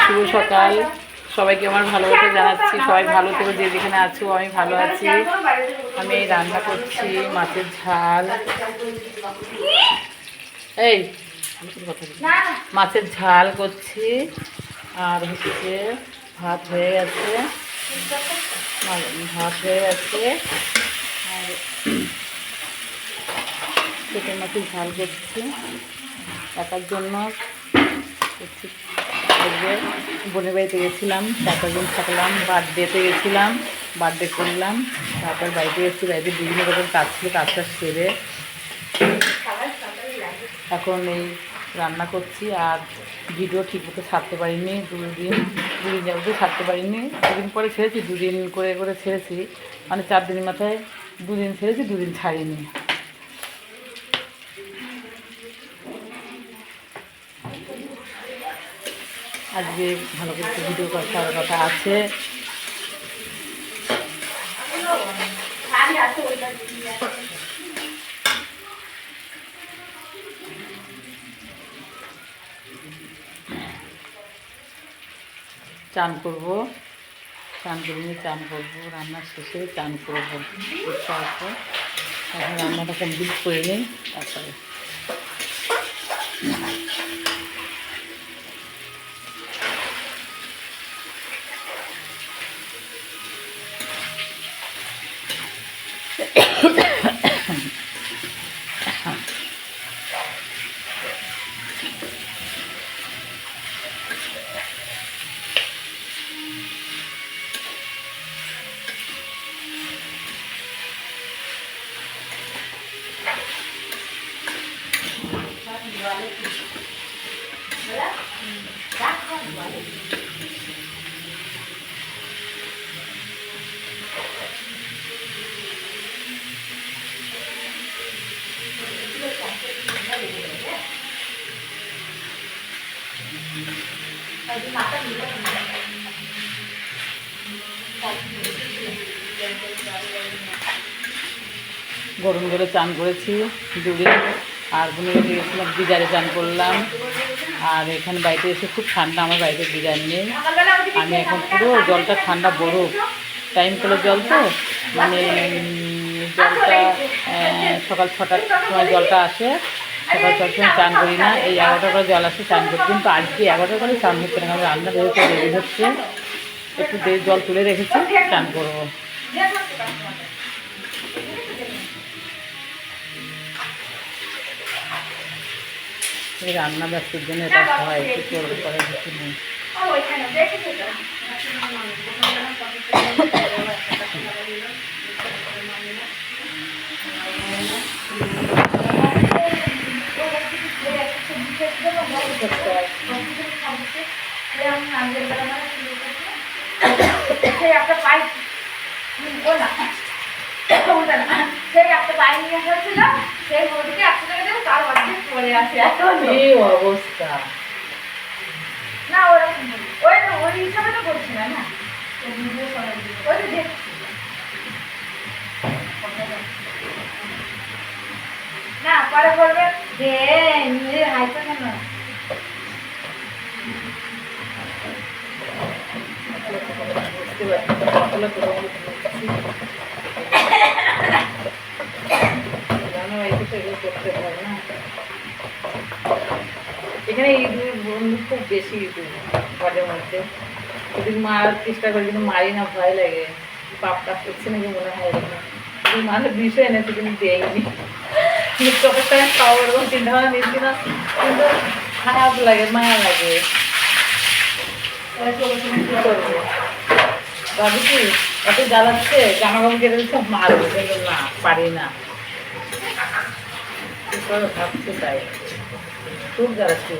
শুভ সকাল, সবাইকে আমার ভালোবাসা জানাচ্ছি। সবাই ভালো থেকো, যে যেখানে আছো। আমি ভালো আছি। আমি এই রান্না করছি মাছের ঝাল। এই মাছের ঝাল করছি, আর হচ্ছে ভাত হয়ে গেছে, আর ছোটো মাছের ঝাল করছি একার জন্য। বোনের বাড়িতে গেছিলাম, 4 দিন থাকলাম। বার্থডেতে গেছিলাম, বার্থডে করলাম। তারপর বাড়িতে এসেছি, বাড়িতে বিভিন্ন রকম কাজ ছিল, কাজটা সেরে এখন এই রান্না করছি। আর ভিডিও ঠিকমতো ছাড়তে পারিনি, দুদিন যাবতে ছাড়তে পারিনি। 2 দিন পরে ছেড়েছি, 2 দিন করে করে ছেড়েছি, মানে 4 দিনের মাথায় 2 দিন ছেড়েছি, 2 দিন ছাড়িনি। আজকে ভালো করে ভিডিও করার কথা আছে। চান করবো, চান করে নিয়ে চান করবো, রান্নার শেষে চান করবো। ইচ্ছা আছে, এখন রান্নাটা কমপ্লিট করে নিই তারপরে। গরম জলে চান করেছি দূরে, আর বোনের বাড়িতে গেছিলাম, গিজারে চান করলাম। আর এখানে বাড়িতে এসে খুব ঠান্ডা, আমার বাড়িতে গিজার নেই। আমি এখন পুরো জলটা ঠান্ডা বরফ, টাইম কলের জল তো, মানে জলটা সকাল 6টার সময় জলটা আসে, সকাল 6টার সময় চান করি না। এই 11টা করে জল আসে চান করি, কিন্তু আজকে 11টা করে চান হচ্ছে না, কারণ রান্না বেরোতে দেরি হচ্ছে। একটু জল তুলে রেখেছি, চান করবো। এই রান্না ব্যস্তের জন্য এটা হয়, একটু করবো, করার কিছু নেই। সেই একটা বাইক নিয়ে হয়েছিল, সেই মোদিকে 100 টাকা দেবো, তার অর্ধেক পড়ে আছে। এই অবস্থা না, ওরকম ওই হিসাবে তো বলছি না, না ওই তো দেখছি না, পরে বলবে যে নিজের হাইতে কেন। এখানে ইঁদুর বন্ধু খুব বেশি, ইঁদুর ঘরের মধ্যে। ওদিন মারার চেষ্টা করি, কিন্তু মারি না, ভয় লাগে। পাপ কাজ করছে নাকি মনে হয়, এরকম মানে বিষয় এনেছে, কিন্তু দেয়নি। চোখের টাকা খাওয়া এরকম চিন্তা ভাবনা নিচ্ছি না, কিন্তু খারাপ লাগে, মায়া লাগে। কি করবো ভাবি, কি এত জ্বালাচ্ছে, জামা কাপড় কেটে দিচ্ছে, মারবো, কিন্তু না, পারি না। কি করে ভাবছে তাই, খুব জ্বালাচ্ছে।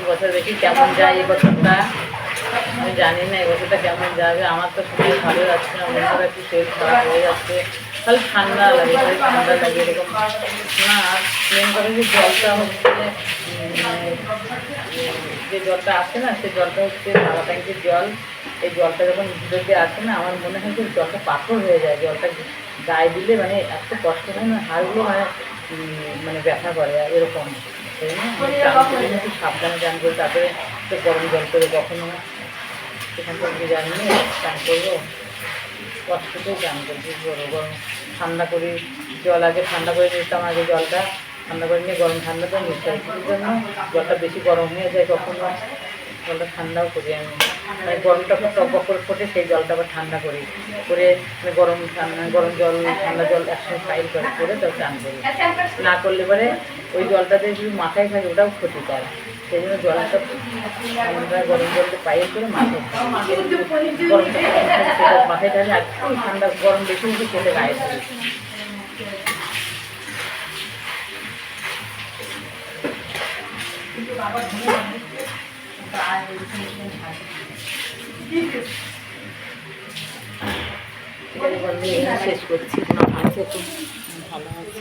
বছর দেখি কেমন যায় এই বছরটা। আমি জানি না এই বছরটা কেমন যাবে। আমার তো শরীর ভালো যাচ্ছে না, বন্ধুরা একটু শরীর খারাপ হয়ে যাচ্ছে, খালি ঠান্ডা লাগে, খালি ঠান্ডা লাগে এরকম না। মেন করে যে জলটা হচ্ছে যে জলটা আসে না, সেই জলটা হচ্ছে সারা ট্যাঙ্কির জল। এই জলটা যখন ভিতরে আসে না, আমার মনে হয় যে জলটা পাথর হয়ে যায়। জলটা গায়ে দিলে মানে এত কষ্ট হয় না, হাড়গুলো মানে ব্যথা করে এরকম। সেই জন্য আমি চান করি না, একটু সাবধানে চান করি। তারপরে তো গরম জল করে কখনো সেখান থেকে জানি চান করবো, কষ্টতেই চান করি। কী করবো, গরম ঠান্ডা করি জল, আগে ঠান্ডা করে নিতাম, আগে জলটা ঠান্ডা করে নিয়ে গরম ঠান্ডা করে নিতাম। সেই জন্য জলটা বেশি গরম হয়ে যায়, কখনো জলটা ঠান্ডাও করি আমি। মানে গরমটা খুব টক করে ফোটে, সেই জলটা আবার ঠান্ডা করি করে মানে গরম জল ঠান্ডা জল একসঙ্গে ফাইল করে তাও চান করি। না করলে পরে ওই জলটা দিয়ে যদি মাথায় থাকে ওটাও ক্ষতিকর। সেই জন্য জলটা ঠান্ডা গরম জলটা পাইল করে মাথায় গরমটা সেটা মাথায় থাকে, আর ঠান্ডা গরম বেশি বেশি খেলে গায়ে থাকে। শেষ করছি, আছে খুব ভালো আছে।